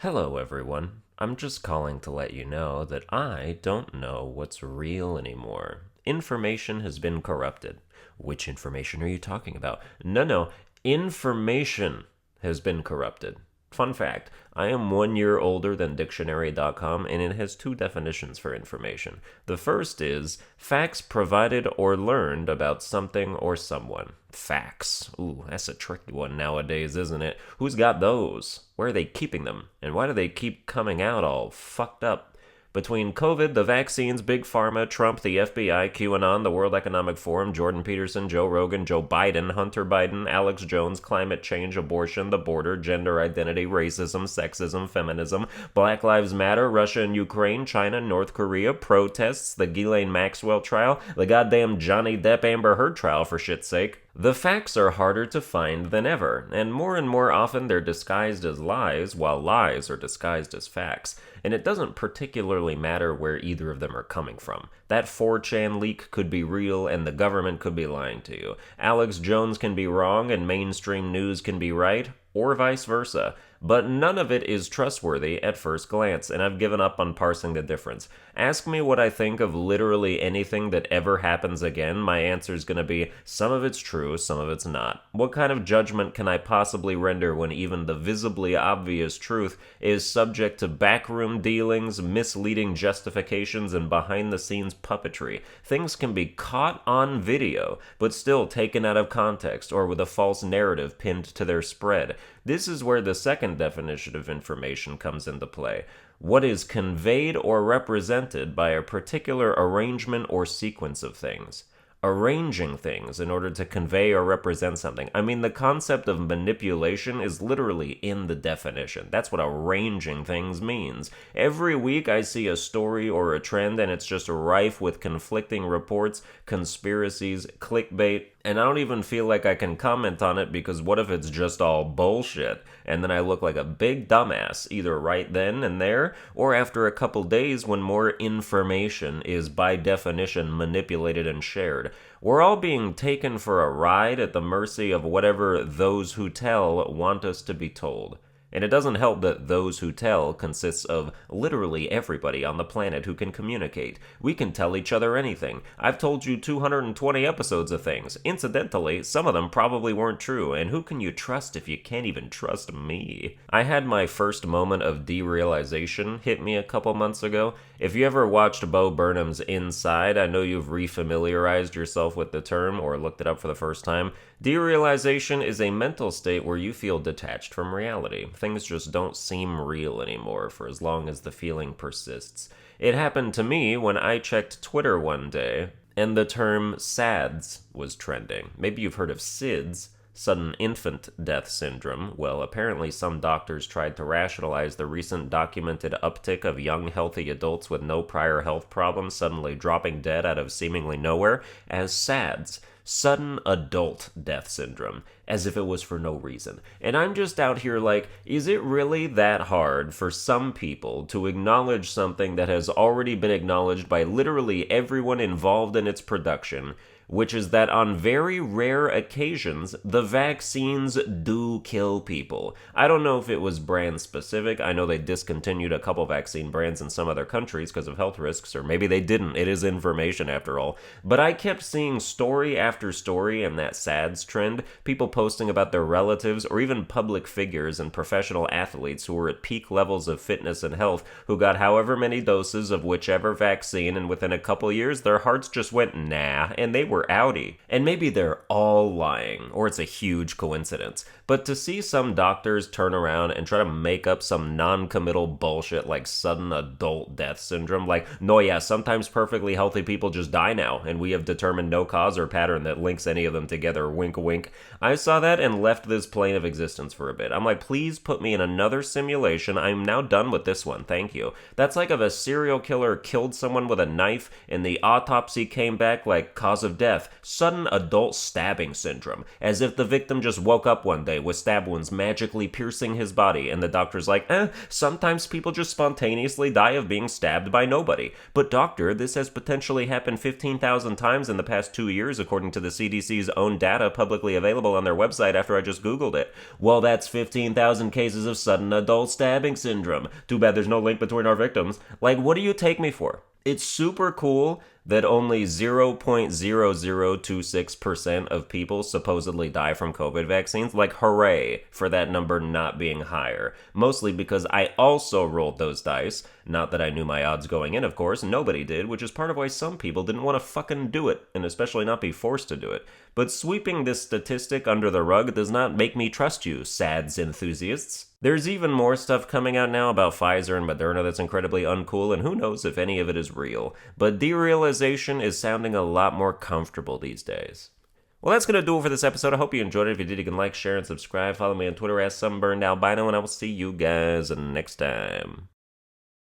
Hello, everyone. I'm just calling to let you know that I don't know what's real anymore. Information has been corrupted. Which information are you talking about? No. Information has been corrupted. Fun fact, I am 1 year older than dictionary.com and it has two definitions for information. The first is facts provided or learned about something or someone. Facts. Ooh, that's a tricky one nowadays, isn't it? Who's got those? Where are they keeping them? And why do they keep coming out all fucked up? Between COVID, the vaccines, Big Pharma, Trump, the FBI, QAnon, the World Economic Forum, Jordan Peterson, Joe Rogan, Joe Biden, Hunter Biden, Alex Jones, climate change, abortion, the border, gender identity, racism, sexism, feminism, Black Lives Matter, Russia and Ukraine, China, North Korea, protests, the Ghislaine Maxwell trial, the goddamn Johnny Depp Amber Heard trial for shit's sake. The facts are harder to find than ever, and more often they're disguised as lies, while lies are disguised as facts. And it doesn't particularly matter where either of them are coming from. That 4chan leak could be real, and the government could be lying to you. Alex Jones can be wrong, and mainstream news can be right, or vice versa. But none of it is trustworthy at first glance, and I've given up on parsing the difference. Ask me what I think of literally anything that ever happens again, my answer's gonna be, some of it's true, some of it's not. What kind of judgment can I possibly render when even the visibly obvious truth is subject to backroom dealings, misleading justifications, and behind-the-scenes puppetry? Things can be caught on video, but still taken out of context, or with a false narrative pinned to their spread. This is where the second definition of information comes into play. What is conveyed or represented by a particular arrangement or sequence of things. Arranging things in order to convey or represent something. I mean, the concept of manipulation is literally in the definition. That's what arranging things means. Every week I see a story or a trend and it's just rife with conflicting reports, conspiracies, clickbait, and I don't even feel like I can comment on it because what if it's just all bullshit? And then I look like a big dumbass, either right then and there, or after a couple days when more information is by definition manipulated and shared. We're all being taken for a ride at the mercy of whatever those who tell want us to be told. And it doesn't help that those who tell consists of literally everybody on the planet who can communicate. We can tell each other anything. I've told you 220 episodes of things. Incidentally, some of them probably weren't true, and who can you trust if you can't even trust me? I had my first moment of derealization hit me a couple months ago. If you ever watched Bo Burnham's Inside, I know you've refamiliarized yourself with the term or looked it up for the first time. Derealization is a mental state where you feel detached from reality. Things just don't seem real anymore for as long as the feeling persists. It happened to me when I checked Twitter one day, and the term SADS was trending. Maybe you've heard of SIDS, sudden infant death syndrome. Well, apparently some doctors tried to rationalize the recent documented uptick of young healthy adults with no prior health problems suddenly dropping dead out of seemingly nowhere as SADS. Sudden adult death syndrome, as if it was for no reason. And I'm just out here like, is it really that hard for some people to acknowledge something that has already been acknowledged by literally everyone involved in its production, which is that on very rare occasions, the vaccines do kill people. I don't know if it was brand specific. I know they discontinued a couple vaccine brands in some other countries because of health risks, or maybe they didn't. It is information after all. But I kept seeing story after story in that SADS trend, people posting about their relatives or even public figures and professional athletes who were at peak levels of fitness and health who got however many doses of whichever vaccine, and within a couple years their hearts just went nah, and they were outie. And maybe they're all lying, or it's a huge coincidence. But to see some doctors turn around and try to make up some non-committal bullshit like sudden adult death syndrome, like, no yeah, sometimes perfectly healthy people just die now, and we have determined no cause or pattern that links any of them together, wink wink. I saw that and left this plane of existence for a bit. I'm like, please put me in another simulation. I'm now done with this one, thank you. That's like if a serial killer killed someone with a knife and the autopsy came back like cause of death death, sudden adult stabbing syndrome, as if the victim just woke up one day with stab wounds magically piercing his body, and the doctor's like, sometimes people just spontaneously die of being stabbed by nobody. But doctor, this has potentially happened 15,000 times in the past 2 years, according to the CDC's own data publicly available on their website after I just Googled it. Well, that's 15,000 cases of sudden adult stabbing syndrome. Too bad there's no link between our victims. Like, what do you take me for? It's super cool that only 0.0026% of people supposedly die from COVID vaccines. Like, hooray for that number not being higher. Mostly because I also rolled those dice. Not that I knew my odds going in, of course. Nobody did, which is part of why some people didn't want to fucking do it, and especially not be forced to do it. But sweeping this statistic under the rug does not make me trust you, SADS enthusiasts. There's even more stuff coming out now about Pfizer and Moderna that's incredibly uncool, and who knows if any of it is real. But derealization is sounding a lot more comfortable these days. Well, that's going to do it for this episode. I hope you enjoyed it. If you did, you can like, share, and subscribe. Follow me on Twitter at Sunburned Albino, and I will see you guys next time.